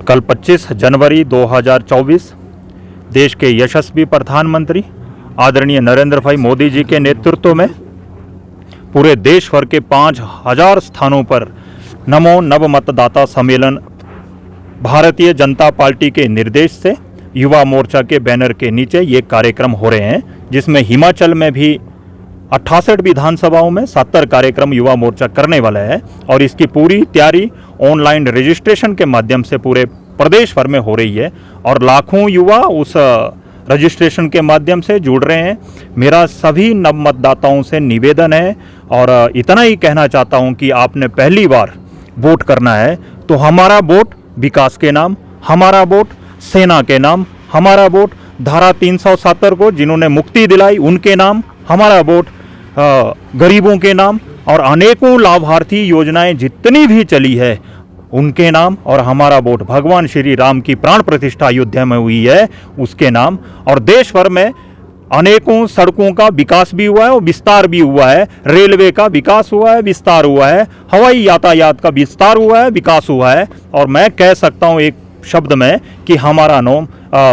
कल 25 जनवरी 2024 देश के यशस्वी प्रधानमंत्री आदरणीय नरेंद्र भाई मोदी जी के नेतृत्व में पूरे देश भर के 5000 स्थानों पर नमो नव मतदाता सम्मेलन भारतीय जनता पार्टी के निर्देश से युवा मोर्चा के बैनर के नीचे ये कार्यक्रम हो रहे हैं, जिसमें हिमाचल में भी 68 विधानसभाओं में 70 कार्यक्रम युवा मोर्चा करने वाला है और इसकी पूरी तैयारी ऑनलाइन रजिस्ट्रेशन के माध्यम से पूरे प्रदेश भर में हो रही है और लाखों युवा उस रजिस्ट्रेशन के माध्यम से जुड़ रहे हैं। मेरा सभी नव मतदाताओं से निवेदन है और इतना ही कहना चाहता हूं कि आपने पहली बार वोट करना है तो हमारा वोट विकास के नाम, हमारा वोट सेना के नाम, हमारा वोट धारा 370 को जिन्होंने मुक्ति दिलाई उनके नाम, हमारा वोट गरीबों के नाम और अनेकों लाभार्थी योजनाएं जितनी भी चली है उनके नाम, और हमारा वोट भगवान श्री राम की प्राण प्रतिष्ठा अयोध्या में हुई है उसके नाम। और देश भर में अनेकों सड़कों का विकास भी हुआ है और विस्तार भी हुआ है, रेलवे का विकास हुआ है, विस्तार हुआ है, हवाई यातायात का विस्तार हुआ है, विकास हुआ है। और मैं कह सकता हूं एक शब्द में कि हमारा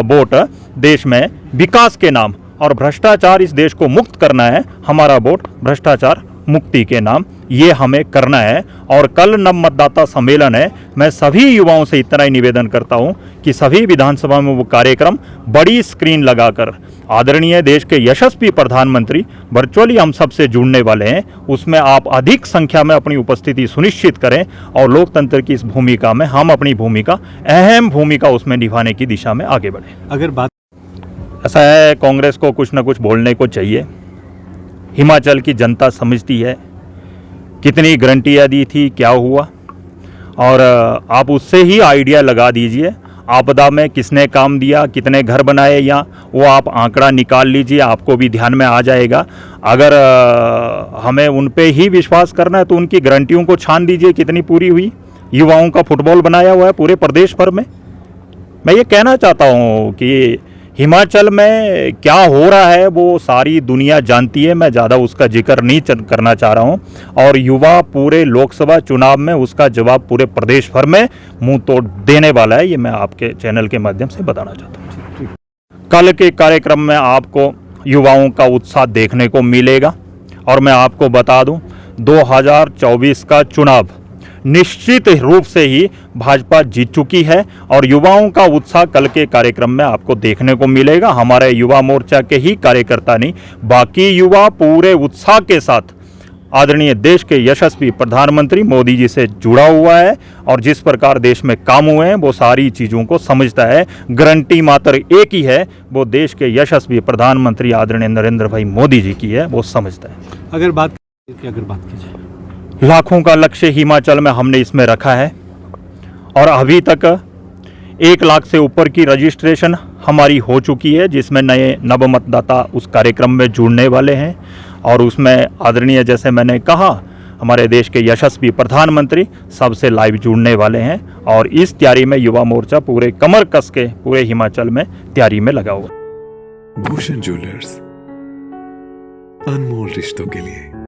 वोट देश में विकास के नाम और भ्रष्टाचार इस देश को मुक्त करना है, हमारा वोट भ्रष्टाचार मुक्ति के नाम, ये हमें करना है। और कल नव मतदाता सम्मेलन है, मैं सभी युवाओं से इतना ही निवेदन करता हूं कि सभी विधानसभा में वो कार्यक्रम बड़ी स्क्रीन लगाकर आदरणीय देश के यशस्वी प्रधानमंत्री वर्चुअली हम सबसे जुड़ने वाले हैं, उसमें आप अधिक संख्या में अपनी उपस्थिति सुनिश्चित करें और लोकतंत्र की इस भूमिका में हम अपनी भूमिका, अहम भूमिका उसमें निभाने की दिशा में आगे बढ़ें। अगर बात ऐसा है, कांग्रेस को कुछ ना कुछ बोलने को चाहिए। हिमाचल की जनता समझती है कितनी गारंटियाँ दी थी, क्या हुआ, और आप उससे ही आइडिया लगा दीजिए आपदा में किसने काम दिया, कितने घर बनाए, या वो आप आंकड़ा निकाल लीजिए, आपको भी ध्यान में आ जाएगा। अगर हमें उन पे ही विश्वास करना है तो उनकी गारंटियों को छान दीजिए कितनी पूरी हुई। युवाओं का फुटबॉल बनाया हुआ है पूरे प्रदेश भर में। मैं ये कहना चाहता हूँ कि हिमाचल में क्या हो रहा है वो सारी दुनिया जानती है, मैं ज़्यादा उसका जिक्र नहीं करना चाह रहा हूँ। और युवा पूरे लोकसभा चुनाव में उसका जवाब पूरे प्रदेश भर में मुंह तोड़ देने वाला है, ये मैं आपके चैनल के माध्यम से बताना चाहता हूँ। कल के कार्यक्रम में आपको युवाओं का उत्साह देखने को मिलेगा और मैं आपको बता दूँ 2024 का चुनाव निश्चित रूप से ही भाजपा जीत चुकी है और युवाओं का उत्साह कल के कार्यक्रम में आपको देखने को मिलेगा। हमारे युवा मोर्चा के ही कार्यकर्ता नहीं, बाकी युवा पूरे उत्साह के साथ आदरणीय देश के यशस्वी प्रधानमंत्री मोदी जी से जुड़ा हुआ है और जिस प्रकार देश में काम हुए हैं वो सारी चीज़ों को समझता है। गारंटी मात्र एक ही है, वो देश के यशस्वी प्रधानमंत्री आदरणीय नरेंद्र भाई मोदी जी की है, वो समझता है। अगर बात की जाए, लाखों का लक्ष्य हिमाचल में हमने इसमें रखा है और अभी तक 1 लाख से ऊपर की रजिस्ट्रेशन हमारी हो चुकी है, जिसमें नए नव मतदाता उस कार्यक्रम में जुड़ने वाले हैं और उसमें आदरणीय, जैसे मैंने कहा, हमारे देश के यशस्वी प्रधानमंत्री सबसे लाइव जुड़ने वाले हैं और इस तैयारी में युवा मोर्चा पूरे कमर कस के पूरे हिमाचल में तैयारी में लगा हुआ। भूषण ज्वेलर्स, अनमोल रिश्तों के लिए।